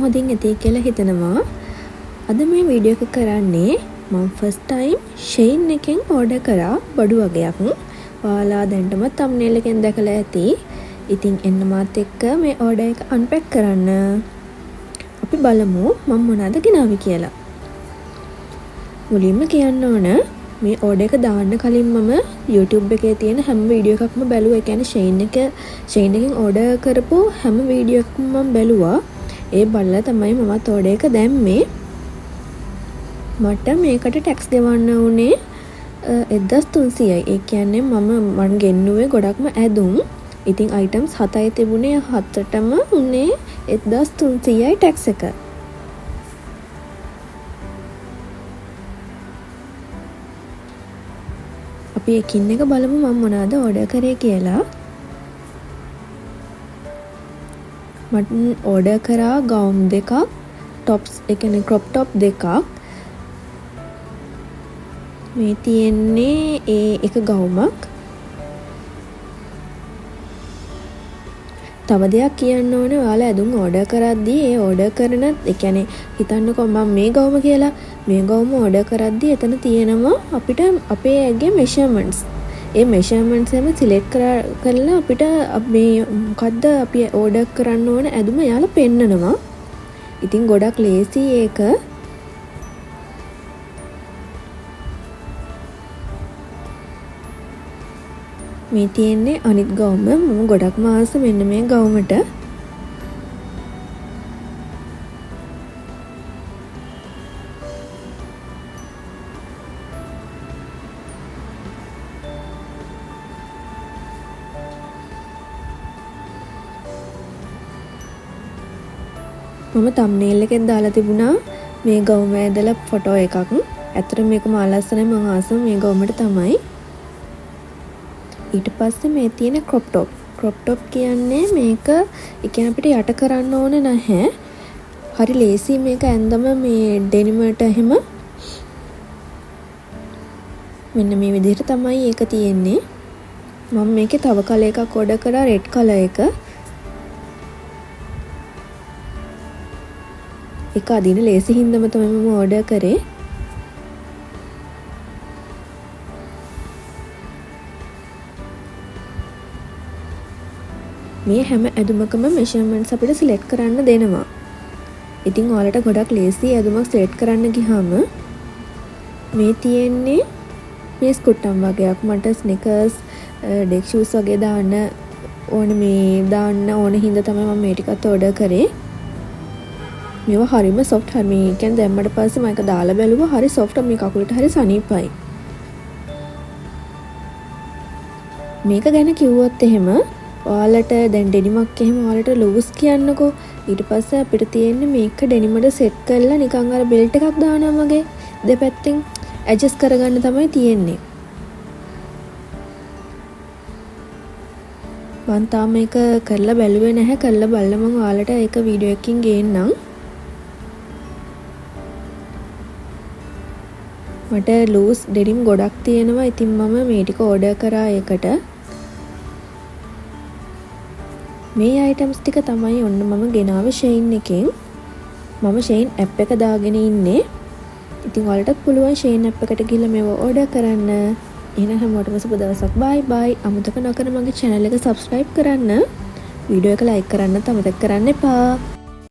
හොඳින් ඇති කියලා හිතනවා. අද මේ වීඩියෝ එක කරන්නේ මම ෆස්ට් ටයිම් SHEIN එකෙන් ඕඩර් කරා බඩු වගයක්. ඔයාලා දැන්ටම thumbnail එකෙන් දැකලා ඇති. ඉතින් එන්න මාත් එක්ක මේ ඕඩර් එක අන්පැක් කරන්න. අපි බලමු මම මොනවද ගෙනාවේ කියලා. මුලින්ම කියන්න ඕන මේ ඕඩර් එක දාන්න කලින් මම YouTube එකේ තියෙන හැම වීඩියෝ එකක්ම බැලුවා. ඒ කියන්නේ SHEIN එකෙන් ඕඩර් කරපු හැම වීඩියෝ එකක්ම මම බැලුවා. ඒ බලලා තමයි මමත් ඕඩර් එක දැම්මේ. මට මේකට ටැක්ස් ගෙවන්න උනේ 1300යි. ඒ කියන්නේ මම ගෙන්නුවේ ගොඩක්ම ඇදුම්. ඉතින් අයිටම්ස් 7යි තිබුණේ. 7ටම උනේ 1300යි ටැක්ස් එක. අපි එකින් එක බලමු මම මොනවද ඕඩර් කරේ කියලා. මම ඕඩර් කරා ගවුම් දෙකක්, টොප්ස්, ඒ කියන්නේ ක්‍රොප් টොප් දෙකක්. මේ තියෙන්නේ එක ගවුමක්. තව දෙයක් කියන්න ඕනේ, ඔයාලා ඇඳුම් ඕඩර් කරද්දී ඒ ඕඩර් කරන, ඒ කියන්නේ හිතන්නකෝ මම මේ ගවුම කියලා, මේ ගවුම ඕඩර් කරද්දී එතන තියෙනවා අපිට අපේ ඇගේ මෙෂර්මන්ට්ස්. ඒ මෙෂර්මන්ට්ස් හැම සිලෙක්ට් කරලා අපිට මේ මොකද්ද අපි ඕඩර් කරන්න ඕන ඇඳුම යාලා පෙන්නනවා. ඉතින් ගොඩක් ලේසි ඒක. මේ තියෙන්නේ අනිත් ගවුම. මම ගොඩක්ම ආස මෙන්න මේ ගවුමට. මම thumbnail එකෙන් දාලා තිබුණා මේ ගවුම ඇදලා ෆොටෝ එකක්. ඇත්තට මේක මා ලස්සනයි, මම ආසම මේ ගවුමට තමයි. ඊට පස්සේ මේ තියෙන ක්‍රොප් টොප්. ක්‍රොප් টොප් කියන්නේ මේක ඒ කියන්නේ අපිට යට කරන්න ඕනේ නැහැ. හරි ලේසි මේක ඇඳම මේ ඩෙනිමට එහෙම මෙන්න මේ විදිහට තමයි ඒක තියෙන්නේ. මම මේකේ තව කලර් එකක් ඕඩර් කරා, රෙඩ් කලර් එක. ඒක අදින ලේසි හින්දාම තමයි මම ඕඩර් කරේ. මේ හැම ඇඳුමකම මෙෂර්මන්ට්ස් අපිට සිලෙක්ට් කරන්න දෙනවා. ඉතින් ඔයාලට ගොඩක් ලේසි ඇඳුමක් සිලෙක්ට් කරන්න ගියාම මේ තියෙන්නේ මේ ස්කුට්ටම් වගේක්. මට ස්නිකර්ස්, ඩෙක් ෂූස් වගේ දාන්න ඕන හින්දා තමයි මම මේ ටිකත් ඕඩර් කරේ. මේවා හරිම සොෆ්ට්. හරි මේ කියන්නේ දැම්මට පස්සේ මම ඒක දාලා බැලුවා. හරි සොෆ්ට්. මේ කකුලට හරි සනීපයි. මේක ගැන කිව්වොත් එහෙම ඔයාලට දැන් ඩෙනිමක් එහෙම ඔයාලට ලූස් කියන්නකෝ. ඊට පස්සේ අපිට තියෙන්නේ මේක ඩෙනිමට සෙට් කරලා නිකන් අර බෙල්ට් එකක් දානවා වගේ දෙපැත්තෙන් ඇඩ්ජස්ට් කරගන්න තමයි තියෙන්නේ. මම තාම මේක කරලා බැලුවේ නැහැ. කරලා බලලා මම ඔයාලට ඒක වීඩියෝ එකකින් ගේන්නම්. මට ලූස් ඩෙනිම් ගොඩක් තියෙනවා. ඉතින් මම මේ ටික ඕඩර් කරා ඒකට. මේ අයිටම්ස් ටික තමයි ඔන්න මම ගෙනාවේ SHEIN එකෙන්. මම SHEIN app එක දාගෙන ඉන්නේ. ඉතින් ඔයාලටත් පුළුවන් SHEIN app එකට ගිහලා මේව ඕඩර් කරන්න. එහෙනම් හැමෝටම සුබ දවසක්. bye bye. අමතක නොකර මගේ channel එක subscribe කරන්න. වීඩියෝ එක like කරන්නත් අමතක කරන්න එපා.